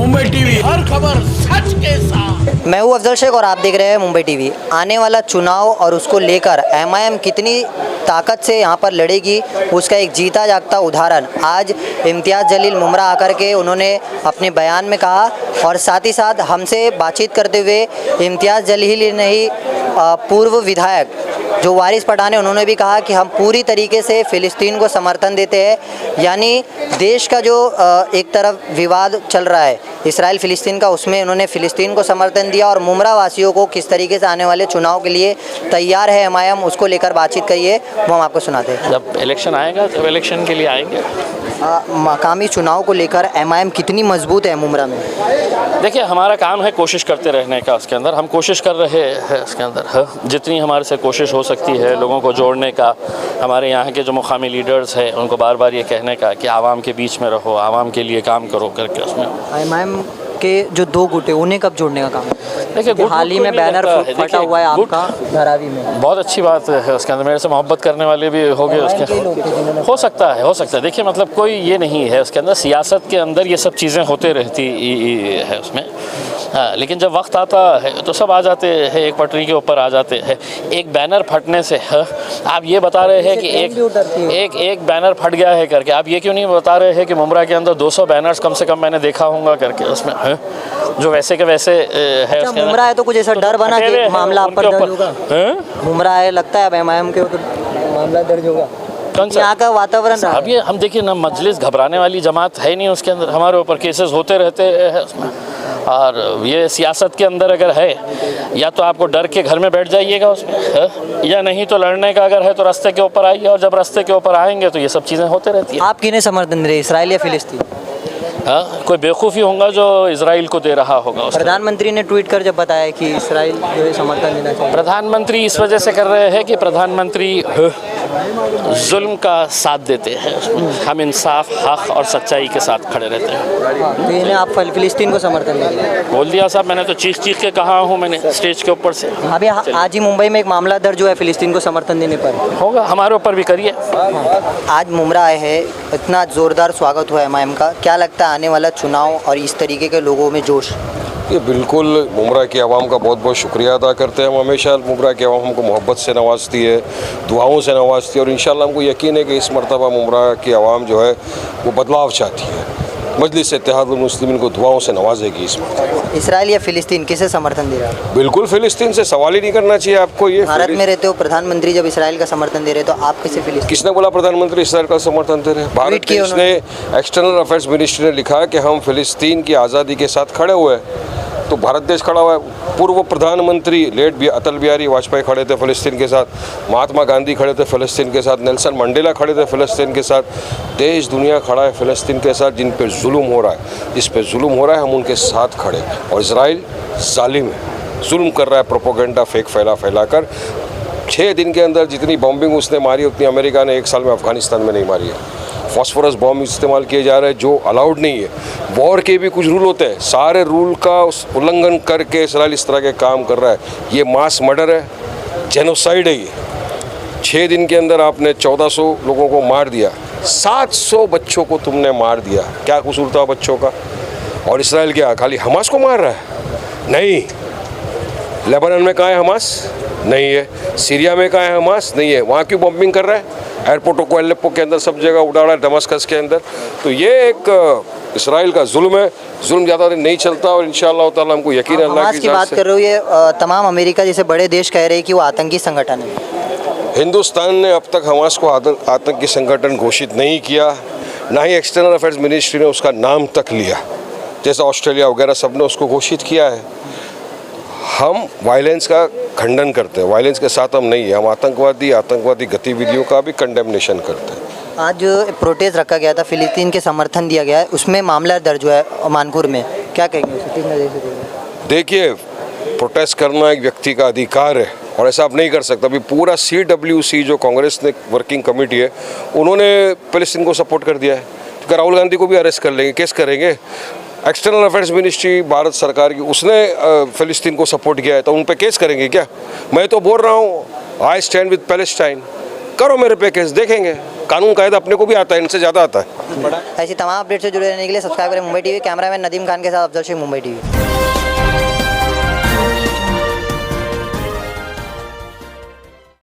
Mumbai TV, हर खबर सच के साथ। मैं हूं अफजल शेख और आप देख रहे हैं मुंबई टीवी। आने वाला चुनाव और उसको लेकर एमआईएम कितनी ताकत से यहाँ पर लड़ेगी, उसका एक जीता जागता उदाहरण आज इम्तियाज़ जलील मुमरा आकर के उन्होंने अपने बयान में कहा। और साथ ही साथ हमसे बातचीत करते हुए इम्तियाज़ जलील ही नहीं, पूर्व विधायक जो वारिस पठान है, उन्होंने भी कहा कि हम पूरी तरीके से फ़िलिस्तीन को समर्थन देते हैं। यानी देश का जो एक तरफ विवाद चल रहा है इसराइल फ़िलिस्तीन का, उसमें उन्होंने फ़िलिस्तीन को समर्थन दिया। और मुमरा वासियों को किस तरीके से आने वाले चुनाव के लिए तैयार है एमआईएम, उसको लेकर बातचीत करिए, वो हम आपको सुनाते हैं। जब इलेक्शन आएगा तब इलेक्शन के लिए आएंगे। मकामी चुनाव को लेकर एमआईएम कितनी मजबूत है मुमरा में? देखिए, हमारा काम है कोशिश करते रहने का। उसके अंदर हम कोशिश कर रहे हैं, उसके अंदर जितनी हमारे से कोशिश हो सकती है लोगों को जोड़ने का। हमारे यहाँ के जो मुकामी लीडर्स हैं उनको बार बार ये कहने का कि आवाम के बीच में रहो, आवाम के लिए काम करो करके। उसमें एमआईएम के जो दो गुट है उन्हें कब जोड़ने का काम? देखिए, हाल ही में बैनर फटा हुआ है आपका धारावी में, बहुत अच्छी बात है। उसके अंदर मेरे से मोहब्बत करने वाले भी हो गए उसके, हो सकता है। देखिए, मतलब कोई ये नहीं है उसके अंदर, सियासत के अंदर ये सब चीज़ें होते रहती है उसमें। हाँ, लेकिन जब वक्त आता है तो सब आ जाते हैं, एक पटरी के ऊपर आ जाते हैं। एक बैनर फटने से आप ये बता रहे हैं कि एक बैनर फट गया है करके, आप ये क्यों नहीं बता रहे हैं कि मुमरा के अंदर 200 बैनर्स कम से कम मैंने देखा होगा करके उसमें, जो वैसे के वैसे है। अच्छा, मुमरा है तो कुछ ऐसा डर बना कि मामला आप पर दर्ज होगा? मुमरा है, लगता है अब एमआईएम के ऊपर मामला दर्ज होगा? यहाँ का वातावरण अब ये हम देखिए ना, मजलिस घबराने वाली जमात है नहीं उसके अंदर। हमारे ऊपर केसेस होते रहते हैं उसमें। और ये सियासत के अंदर अगर है, या तो आपको डर के घर में बैठ जाइएगा उसमें है? या नहीं तो लड़ने का अगर है तो रास्ते के ऊपर आइए। और जब रास्ते के ऊपर आएंगे तो ये सब चीज़ें होते रहती हैं। आप किन्हें समर्थन दे रहे, इसराइल या फिलिस्तीन? हाँ, कोई बेवकूफ़ी होगा जो इसराइल को दे रहा होगा। प्रधानमंत्री ने ट्वीट कर जब बताया कि इसराइल जो है समर्थन देना चाहिए। प्रधानमंत्री इस वजह से कर रहे हैं कि प्रधानमंत्री जुल्म का साथ देते हैं। हम इंसाफ, हक और सच्चाई के साथ खड़े रहते हैं। तो इन्हें आप फिलिस्तीन को समर्थन देंगे? बोल दिया साहब, मैंने तो चीख के कहा हूँ, मैंने स्टेज के ऊपर से। अभी आज ही मुंबई में एक मामला दर्ज हुआ है फिलिस्तीन को समर्थन देने पर। होगा, हमारे ऊपर भी करिए। आज मुमरा आए हैं, इतना ज़ोरदार स्वागत हुआ एमआईएम का, क्या लगता है आने वाला चुनाव और इस तरीके के लोगों में जोश? ये बिल्कुल मुमरा की आवाम का बहुत बहुत शुक्रिया अदा करते हैं हम। हमेशा मुमरा की आवाम हमको मोहब्बत से नवाजती है, दुआओं से नवाजती है। और इंशाल्लाह हमको यकीन है कि इस मरतबा मुमरा की आवाम जो है वो बदलाव चाहती है। मजलिस इत्तेहादुल मुस्लिमीन को दुआओं से नवाजेगी इस मरतबा। इसराइल या फिलिस्तीन, किसे समर्थन दे रहा है? बिल्कुल फिलिस्तीन से सवाल ही नहीं करना चाहिए आपको। ये भारत में रहते हो, प्रधानमंत्री जब इसराइल का समर्थन दे रहे तो आप किसे फिलिस्तीन? किसने बोला प्रधानमंत्री इसराइल का समर्थन दे रहे हैं? भारत के इसने एक्सटर्नल अफेयर्स मिनिस्ट्री ने लिखा कि हम फिलिस्तीन की आज़ादी के साथ खड़े हुए हैं। तो भारत देश खड़ा हुआ है। पूर्व प्रधानमंत्री लेट भी अटल बिहारी वाजपेयी खड़े थे फ़लस्तीन के साथ, महात्मा गांधी खड़े थे फ़लस्तीन के साथ, नेल्सन मंडेला खड़े थे फ़लस्तीन के साथ। देश दुनिया खड़ा है फ़लस्तीन के साथ। जिन पे जुल्म हो रहा है, जिस पे जुल्म हो रहा है, हम उनके साथ खड़े हैं। और इजराइल जालिम है, जुल्म कर रहा है, प्रोपोगेंडा फेक फैला कर। 6 दिन के अंदर जितनी बॉम्बिंग उसने मारी उतनी अमेरिका ने 1 साल में अफगानिस्तान में नहीं मारी है। फॉस्फोरस बॉम्ब इस्तेमाल किए जा रहे हैं जो अलाउड नहीं है। वॉर के भी कुछ रूल होते हैं, सारे रूल का उल्लंघन करके इसराइल इस तरह के काम कर रहा है। ये मास मर्डर है, जेनोसाइड है। ये 6 दिन के अंदर आपने 1400 लोगों को मार दिया, 700 बच्चों को तुमने मार दिया। क्या कसूर था बच्चों का? और इसराइल क्या खाली हमास को मार रहा है? नहीं। लेबनान में कहाँ है हमास? नहीं है। सीरिया में कहाँ है हमास? नहीं है। वहाँ क्यों बॉम्बिंग कर रहा है? एयरपोर्टों को एलेप्पो के अंदर सब जगह उड़ा रहा है, दमस्कस के अंदर। तो ये एक इसराइल का जुल्म है। जुल्म ज़्यादा दिन नहीं चलता और इंशाअल्लाह ताला हमको यकीन है अल्लाह की बात कर रहे हो। ये तमाम अमेरिका जैसे बड़े देश कह रहे हैं कि वो आतंकी संगठन है। हिंदुस्तान ने अब तक हमास को आतंकी संगठन घोषित नहीं किया, ना ही एक्सटर्नल अफेयर्स मिनिस्ट्री ने उसका नाम तक लिया, जैसा ऑस्ट्रेलिया वगैरह सब ने उसको घोषित किया है। हम वायलेंस का खंडन करते हैं, वायलेंस के साथ हम नहीं है। हम आतंकवादी गतिविधियों का भी कंडेमनेशन करते हैं। आज प्रोटेस्ट रखा गया था, फिलिस्तीन के समर्थन दिया गया है, उसमें मामला दर्ज हुआ है मानपुर में, क्या कहेंगे? देखिए, प्रोटेस्ट करना एक व्यक्ति का अधिकार है और ऐसा आप नहीं कर सकता। अभी पूरा CWC जो कांग्रेस ने वर्किंग कमेटी है, उन्होंने फिलिस्तीन को सपोर्ट कर दिया है। तो राहुल गांधी को भी अरेस्ट कर लेंगे, केस करेंगे। एक्सटर्नल अफेयर्स मिनिस्ट्री भारत सरकार की, उसने फिलिस्तीन को सपोर्ट किया है, तो उन पर केस करेंगे क्या? मैं तो बोल रहा हूँ, आई स्टैंड विद पैलेस्टाइन। करो मेरे पे केस, देखेंगे। कानून कायदा अपने को भी आता है, इनसे ज़्यादा आता है। ऐसी तमाम अपडेट से जुड़े रहने के लिए सब्सक्राइब करें मुंबई टीवी। कैमरामैन नदीम खान के साथ अफजल शेख, मुंबई टीवी।